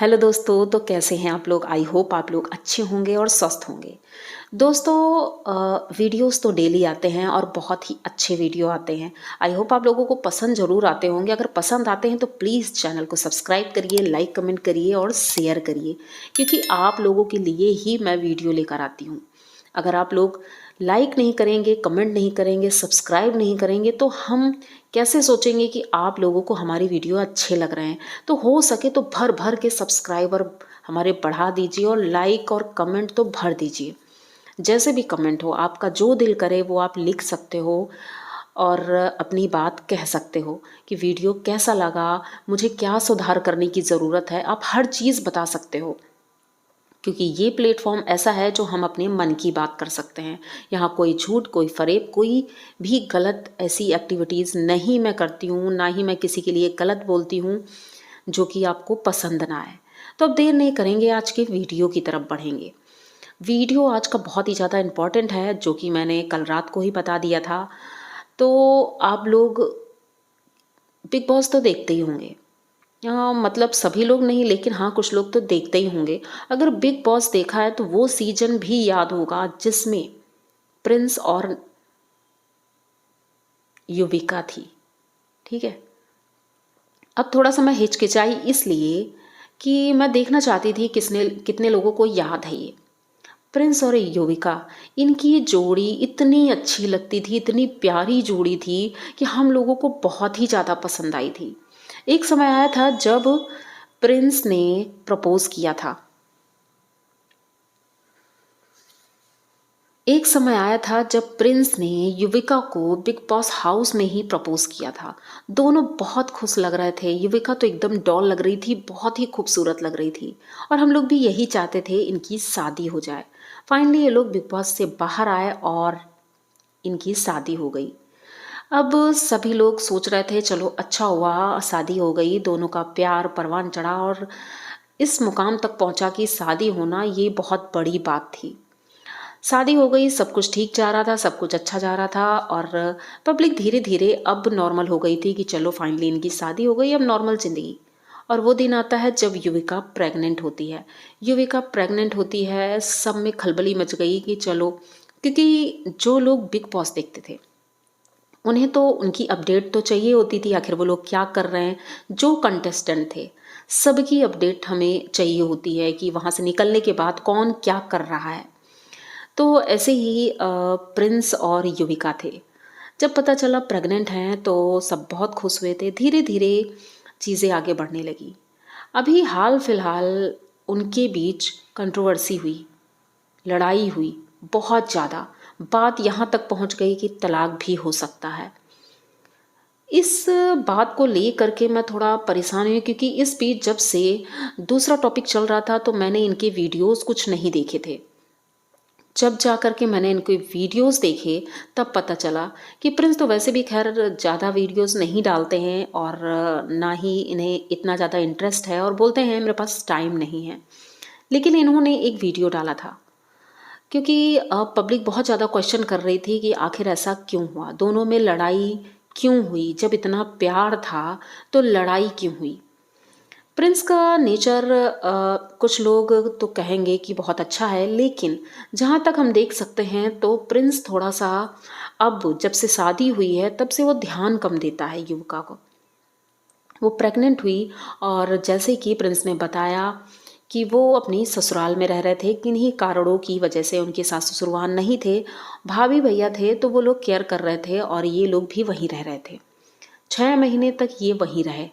Hello दोस्तों, तो कैसे हैं आप लोग। आई होप आप लोग अच्छे होंगे और स्वस्थ होंगे। दोस्तों, वीडियोस तो डेली आते हैं और बहुत ही अच्छे वीडियो आते हैं। आई होप आप लोगों को पसंद ज़रूर आते होंगे। अगर पसंद आते हैं तो प्लीज़ चैनल को सब्सक्राइब करिए, लाइक कमेंट करिए और शेयर करिए, क्योंकि आप लोगों के लिए ही मैं वीडियो लेकर आती हूँ। अगर आप लोग लाइक नहीं करेंगे, कमेंट नहीं करेंगे, सब्सक्राइब नहीं करेंगे तो हम कैसे सोचेंगे कि आप लोगों को हमारी वीडियो अच्छे लग रहे हैं। तो हो सके तो भर भर के सब्सक्राइबर हमारे बढ़ा दीजिए और लाइक और कमेंट तो भर दीजिए। जैसे भी कमेंट हो, आपका जो दिल करे वो आप लिख सकते हो और अपनी बात कह सकते हो कि वीडियो कैसा लगा, मुझे क्या सुधार करने की ज़रूरत है। आप हर चीज़ बता सकते हो, क्योंकि ये प्लेटफॉर्म ऐसा है जो हम अपने मन की बात कर सकते हैं। यहाँ कोई झूठ, कोई फरेब, कोई भी गलत ऐसी एक्टिविटीज़ नहीं मैं करती हूँ, ना ही मैं किसी के लिए गलत बोलती हूँ जो कि आपको पसंद ना आए। तो अब देर नहीं करेंगे, आज के वीडियो की तरफ बढ़ेंगे। वीडियो आज का बहुत ही ज़्यादा इम्पॉर्टेंट है, जो कि मैंने कल रात को ही बता दिया था। तो आप लोग बिग बॉस तो देखते ही होंगे। मतलब सभी लोग नहीं, लेकिन हाँ कुछ लोग तो देखते ही होंगे। अगर बिग बॉस देखा है तो वो सीजन भी याद होगा जिसमें प्रिंस और युविका थी। ठीक है। अब थोड़ा सा मैं हिचकिचाई इसलिए कि मैं देखना चाहती थी किसने कितने लोगों को याद है ये प्रिंस और युविका। इनकी जोड़ी इतनी अच्छी लगती थी, इतनी प्यारी जोड़ी थी कि हम लोगों को बहुत ही ज़्यादा पसंद आई थी। एक समय आया था जब प्रिंस ने प्रपोज किया था। एक समय आया था जब प्रिंस ने युविका को बिग बॉस हाउस में ही प्रपोज किया था। दोनों बहुत खुश लग रहे थे। युविका तो एकदम डॉल लग रही थी, बहुत ही खूबसूरत लग रही थी और हम लोग भी यही चाहते थे इनकी शादी हो जाए। फाइनली ये लोग बिग बॉस से बाहर आए और इनकी शादी हो गई। अब सभी लोग सोच रहे थे चलो अच्छा हुआ, शादी हो गई, दोनों का प्यार परवान चढ़ा और इस मुकाम तक पहुंचा कि शादी होना ये बहुत बड़ी बात थी। शादी हो गई, सब कुछ ठीक जा रहा था, सब कुछ अच्छा जा रहा था और पब्लिक धीरे धीरे अब नॉर्मल हो गई थी कि चलो फाइनली इनकी शादी हो गई, अब नॉर्मल जिंदगी। और वो दिन आता है जब युविका प्रेग्नेंट होती है। युविका प्रेग्नेंट होती है, सब में खलबली मच गई कि चलो, क्योंकि जो लोग बिग बॉस देखते थे उन्हें तो उनकी अपडेट तो चाहिए होती थी, आखिर वो लोग क्या कर रहे हैं। जो कंटेस्टेंट थे सबकी अपडेट हमें चाहिए होती है कि वहाँ से निकलने के बाद कौन क्या कर रहा है। तो ऐसे ही प्रिंस और युविका थे। जब पता चला प्रेग्नेंट हैं तो सब बहुत खुश हुए थे। धीरे धीरे चीज़ें आगे बढ़ने लगी। अभी हाल फिलहाल उनके बीच कंट्रोवर्सी हुई, लड़ाई हुई बहुत ज़्यादा। बात यहाँ तक पहुँच गई कि तलाक भी हो सकता है। इस बात को ले करके मैं थोड़ा परेशान हुई, क्योंकि इस बीच जब से दूसरा टॉपिक चल रहा था तो मैंने इनके वीडियोस कुछ नहीं देखे थे। जब जा कर के मैंने इनके वीडियोस देखे तब पता चला कि प्रिंस तो वैसे भी खैर ज़्यादा वीडियोस नहीं डालते हैं और ना ही इन्हें इतना ज़्यादा इंटरेस्ट है और बोलते हैं मेरे पास टाइम नहीं है। लेकिन इन्होंने एक वीडियो डाला था, क्योंकि पब्लिक बहुत ज़्यादा क्वेश्चन कर रही थी कि आखिर ऐसा क्यों हुआ, दोनों में लड़ाई क्यों हुई, जब इतना प्यार था तो लड़ाई क्यों हुई। प्रिंस का नेचर कुछ लोग तो कहेंगे कि बहुत अच्छा है, लेकिन जहाँ तक हम देख सकते हैं तो प्रिंस थोड़ा सा अब जब से शादी हुई है तब से वो ध्यान कम देता है युविका को। वो प्रेग्नेंट हुई और जैसे कि प्रिंस ने बताया कि वो अपनी ससुराल में रह रहे थे, किन्हीं कारणों की वजह से उनके सास ससुर वहाँ नहीं थे, भाभी भैया थे, तो वो लोग केयर कर रहे थे और ये लोग भी वहीं रह रहे थे। 6 महीने तक ये वहीं रहे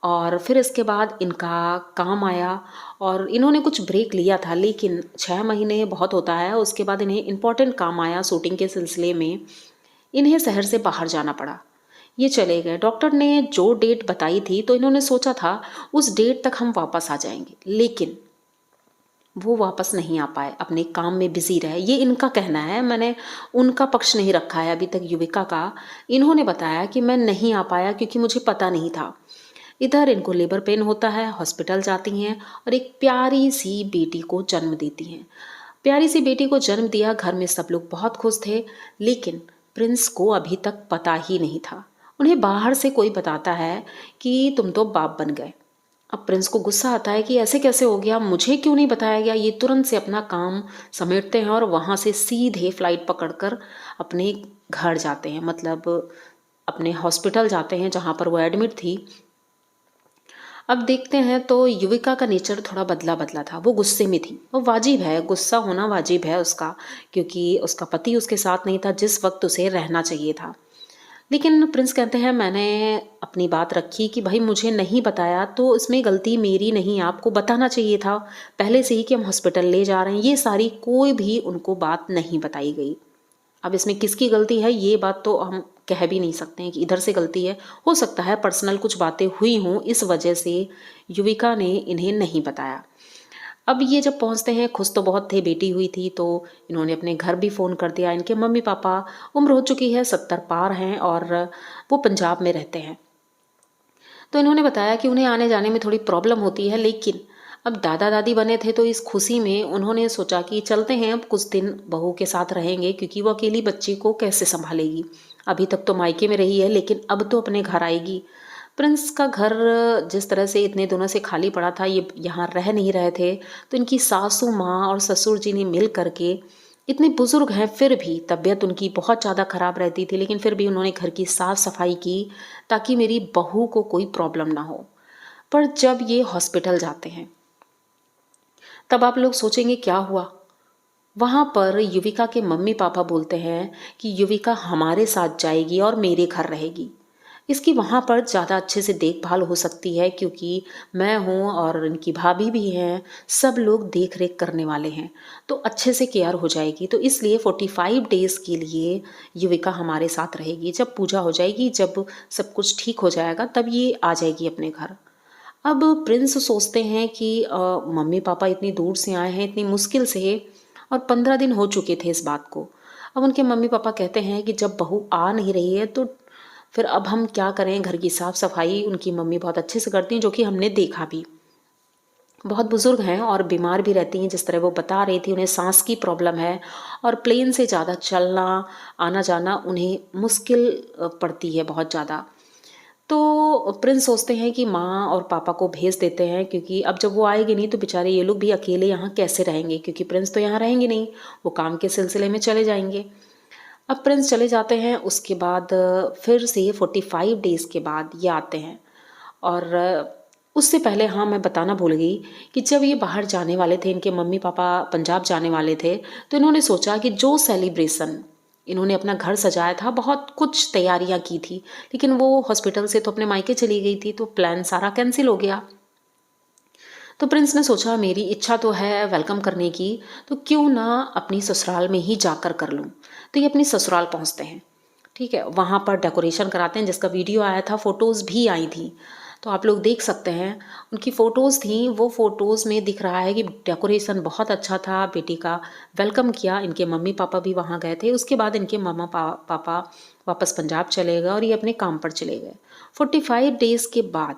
और फिर इसके बाद इनका काम आया और इन्होंने कुछ ब्रेक लिया था, लेकिन 6 महीने बहुत होता है। उसके बाद इन्हें इम्पोर्टेंट काम आया शूटिंग के सिलसिले में, इन्हें शहर से बाहर जाना पड़ा। ये चले गए। डॉक्टर ने जो डेट बताई थी तो इन्होंने सोचा था उस डेट तक हम वापस आ जाएंगे, लेकिन वो वापस नहीं आ पाए, अपने काम में बिजी रहे। ये इनका कहना है, मैंने उनका पक्ष नहीं रखा है अभी तक युविका का। इन्होंने बताया कि मैं नहीं आ पाया क्योंकि मुझे पता नहीं था। इधर इनको लेबर पेन होता है, हॉस्पिटल जाती हैं और एक प्यारी सी बेटी को जन्म देती हैं। प्यारी सी बेटी को जन्म दिया, घर में सब लोग बहुत खुश थे, लेकिन प्रिंस को अभी तक पता ही नहीं था। उन्हें बाहर से कोई बताता है कि तुम तो बाप बन गए, अब प्रिंस को गुस्सा आता है कि ऐसे कैसे हो गया, मुझे क्यों नहीं बताया गया। ये तुरंत से अपना काम समेटते हैं और वहाँ से सीधे फ्लाइट पकड़कर अपने घर जाते हैं, मतलब अपने हॉस्पिटल जाते हैं जहाँ पर वो एडमिट थी। अब देखते हैं तो युविका का नेचर थोड़ा बदला बदला था, वो गुस्से में थी। वो वाजिब है, गुस्सा होना वाजिब है उसका, क्योंकि उसका पति उसके साथ नहीं था जिस वक्त उसे रहना चाहिए था। लेकिन प्रिंस कहते हैं मैंने अपनी बात रखी कि भाई मुझे नहीं बताया तो इसमें गलती मेरी नहीं, आपको बताना चाहिए था पहले से ही कि हम हॉस्पिटल ले जा रहे हैं। ये सारी कोई भी उनको बात नहीं बताई गई। अब इसमें किसकी गलती है ये बात तो हम कह भी नहीं सकते हैं कि इधर से गलती है। हो सकता है पर्सनल कुछ बातें हुई हों, इस वजह से युविका ने इन्हें नहीं बताया। अब ये जब पहुंचते हैं, खुश तो बहुत थे, बेटी हुई थी, तो इन्होंने अपने घर भी फ़ोन कर दिया। इनके मम्मी पापा, उम्र हो चुकी है, 70 पार हैं और वो पंजाब में रहते हैं। तो इन्होंने बताया कि उन्हें आने जाने में थोड़ी प्रॉब्लम होती है, लेकिन अब दादा दादी बने थे तो इस खुशी में उन्होंने सोचा कि चलते हैं, अब कुछ दिन बहू के साथ रहेंगे, क्योंकि वो अकेली बच्ची को कैसे संभालेगी। अभी तक तो मायके में रही है, लेकिन अब तो अपने घर आएगी। प्रिंस का घर जिस तरह से इतने दिनों से खाली पड़ा था, ये यहाँ रह नहीं रहे थे, तो इनकी सासू माँ और ससुर जी ने मिल करके, इतने बुजुर्ग हैं फिर भी तबीयत उनकी बहुत ज़्यादा ख़राब रहती थी, लेकिन फिर भी उन्होंने घर की साफ़ सफाई की ताकि मेरी बहू को कोई प्रॉब्लम ना हो। पर जब ये हॉस्पिटल जाते हैं तब आप लोग सोचेंगे क्या हुआ। वहाँ पर युविका के मम्मी पापा बोलते हैं कि युविका हमारे साथ जाएगी और मेरे घर रहेगी। इसकी वहाँ पर ज़्यादा अच्छे से देखभाल हो सकती है, क्योंकि मैं हूँ और इनकी भाभी भी हैं, सब लोग देख रेख करने वाले हैं, तो अच्छे से केयर हो जाएगी। तो इसलिए 45 डेज़ के लिए युविका हमारे साथ रहेगी। जब पूजा हो जाएगी, जब सब कुछ ठीक हो जाएगा, तब ये आ जाएगी अपने घर। अब प्रिंस सोचते हैं कि मम्मी पापा इतनी दूर से आए हैं, इतनी मुश्किल से, और 15 दिन हो चुके थे इस बात को। अब उनके मम्मी पापा कहते हैं कि जब बहू आ नहीं रही है तो फिर अब हम क्या करें। घर की साफ़ सफाई उनकी मम्मी बहुत अच्छे से करती हैं, जो कि हमने देखा भी। बहुत बुजुर्ग हैं और बीमार भी रहती हैं, जिस तरह वो बता रही थी, उन्हें सांस की प्रॉब्लम है और प्लेन से ज़्यादा चलना आना जाना उन्हें मुश्किल पड़ती है बहुत ज़्यादा। तो प्रिंस सोचते हैं कि माँ और पापा को भेज देते हैं, क्योंकि अब जब वो आएगी नहीं तो बेचारे ये लोग भी अकेले यहाँ कैसे रहेंगे, क्योंकि प्रिंस तो यहाँ रहेंगे नहीं, वो काम के सिलसिले में चले जाएंगे। अब प्रिंस चले जाते हैं, उसके बाद फिर से 45 डेज़ के बाद ये आते हैं। और उससे पहले हाँ, मैं बताना भूल गई कि जब ये बाहर जाने वाले थे, इनके मम्मी पापा पंजाब जाने वाले थे, तो इन्होंने सोचा कि जो सेलिब्रेशन इन्होंने अपना घर सजाया था, बहुत कुछ तैयारियां की थी, लेकिन वो हॉस्पिटल से तो अपने मायके चली गई थी, तो प्लान सारा कैंसिल हो गया। तो प्रिंस ने सोचा मेरी इच्छा तो है वेलकम करने की, तो क्यों ना अपनी ससुराल में ही जाकर कर लूँ। तो ये अपनी ससुराल पहुँचते हैं, ठीक है, वहाँ पर डेकोरेशन कराते हैं, जिसका वीडियो आया था, फ़ोटोज़ भी आई थी, तो आप लोग देख सकते हैं। उनकी फ़ोटोज़ थी, वो फ़ोटोज़ में दिख रहा है कि डेकोरेशन बहुत अच्छा था, बेटी का वेलकम किया। इनके मम्मी पापा भी वहाँ गए थे। उसके बाद इनके पापा वापस पंजाब चले गए और ये अपने काम पर चले गए। 45 डेज़ के बाद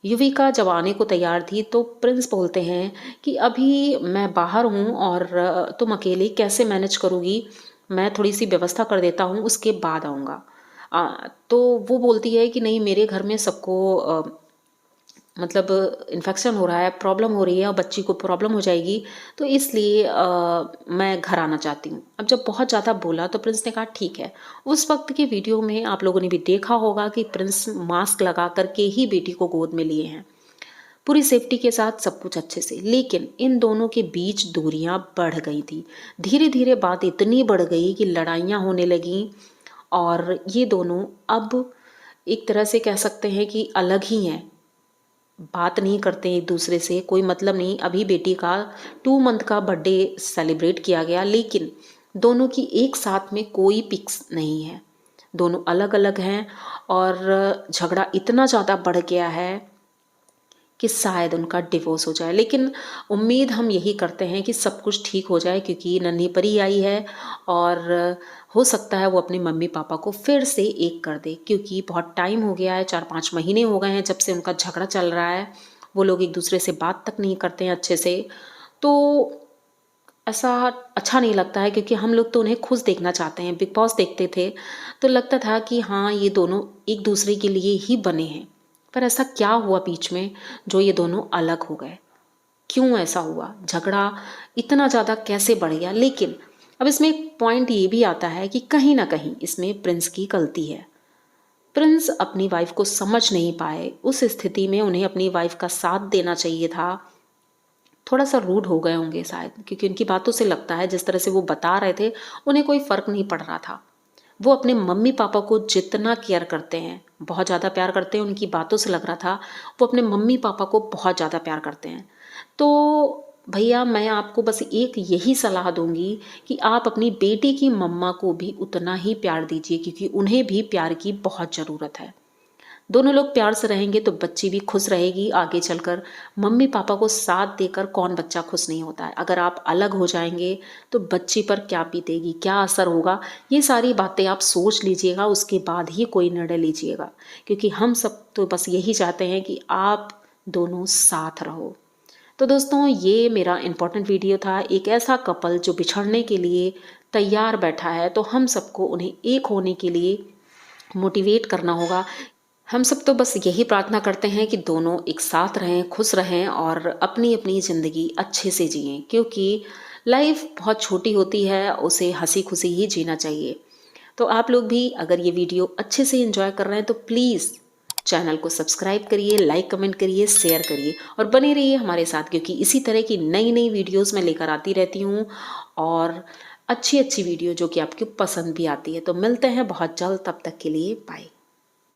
युविका जब आने को तैयार थी, तो प्रिंस बोलते हैं कि अभी मैं बाहर हूँ और तुम अकेले कैसे मैनेज करोगी, मैं थोड़ी सी व्यवस्था कर देता हूँ, उसके बाद आऊँगा। तो वो बोलती है कि नहीं, मेरे घर में सबको मतलब इन्फेक्शन हो रहा है, प्रॉब्लम हो रही है और बच्ची को प्रॉब्लम हो जाएगी, तो इसलिए मैं घर आना चाहती हूँ। अब जब बहुत ज़्यादा बोला तो प्रिंस ने कहा ठीक है। उस वक्त की वीडियो में आप लोगों ने भी देखा होगा कि प्रिंस मास्क लगा करके ही बेटी को गोद में लिए हैं, पूरी सेफ्टी के साथ, सब कुछ अच्छे से। लेकिन इन दोनों के बीच दूरियां बढ़ गई थी, धीरे धीरे बात इतनी बढ़ गई कि लड़ाइयाँ होने लगीं और ये दोनों अब एक तरह से कह सकते हैं कि अलग ही हैं, बात नहीं करते एक दूसरे से, कोई मतलब नहीं। अभी बेटी का 2 मंथ का बर्थडे सेलिब्रेट किया गया, लेकिन दोनों की एक साथ में कोई पिक्स नहीं है, दोनों अलग अलग हैं और झगड़ा इतना ज़्यादा बढ़ गया है कि शायद उनका डिवोर्स हो जाए। लेकिन उम्मीद हम यही करते हैं कि सब कुछ ठीक हो जाए, क्योंकि नन्ही परी आई है और हो सकता है वो अपने मम्मी पापा को फिर से एक कर दे, क्योंकि बहुत टाइम हो गया है, 4-5 महीने हो गए हैं जब से उनका झगड़ा चल रहा है। वो लोग एक दूसरे से बात तक नहीं करते हैं अच्छे से, तो ऐसा अच्छा नहीं लगता है, क्योंकि हम लोग तो उन्हें खुश देखना चाहते हैं। बिग बॉस देखते थे तो लगता था कि हाँ, ये दोनों एक दूसरे के लिए ही बने हैं, पर ऐसा क्या हुआ बीच में जो ये दोनों अलग हो गए? क्यों ऐसा हुआ? झगड़ा इतना ज़्यादा कैसे बढ़ गया? लेकिन अब इसमें एक पॉइंट ये भी आता है कि कहीं न कहीं इसमें प्रिंस की गलती है। प्रिंस अपनी वाइफ़ को समझ नहीं पाए, उस स्थिति में उन्हें अपनी वाइफ़ का साथ देना चाहिए था। थोड़ा-सा रूड हो गए होंगे शायद, क्योंकि उनकी बातों से लगता है जिस तरह से वो बता रहे थे, उन्हें कोई फ़र्क नहीं पड़ रहा था। वो अपने मम्मी-पापा को जितना केयर करते हैं, बहुत ज़्यादा प्यार करते हैं, उनकी बातों से लग रहा था, वो अपने मम्मी-पापा को बहुत ज़्यादा प्यार करते हैं। तो भैया मैं आपको बस एक यही सलाह दूँगी कि आप अपनी बेटी की मम्मा को भी उतना ही प्यार दीजिए, क्योंकि उन्हें भी प्यार की बहुत ज़रूरत है। दोनों लोग प्यार से रहेंगे तो बच्ची भी खुश रहेगी आगे चलकर। मम्मी पापा को साथ देकर कौन बच्चा खुश नहीं होता है। अगर आप अलग हो जाएंगे तो बच्ची पर क्या बीतेगी, क्या असर होगा, ये सारी बातें आप सोच लीजिएगा, उसके बाद ही कोई निर्णय लीजिएगा। क्योंकि हम सब तो बस यही चाहते हैं कि आप दोनों साथ रहो। तो दोस्तों ये मेरा इम्पोर्टेंट वीडियो था। एक ऐसा कपल जो बिछड़ने के लिए तैयार बैठा है, तो हम सबको उन्हें एक होने के लिए मोटिवेट करना होगा। हम सब तो बस यही प्रार्थना करते हैं कि दोनों एक साथ रहें, खुश रहें और अपनी-अपनी ज़िंदगी अच्छे से जिएँ, क्योंकि लाइफ़ बहुत छोटी होती है, उसे हँसी-खुशी ही जीना चाहिए। तो आप लोग भी अगर ये वीडियो अच्छे से एन्जॉय कर रहे हैं तो प्लीज़ चैनल को सब्सक्राइब करिए, लाइक, कमेंट करिए, शेयर करिए और बने रहिए हमारे साथ, क्योंकि इसी तरह की नई-नई वीडियोज़ मैं लेकर आती रहती हूँ और अच्छी-अच्छी वीडियो जो कि आपको पसंद भी आती है। तो मिलते हैं बहुत जल्द, तब तक के लिए बाय।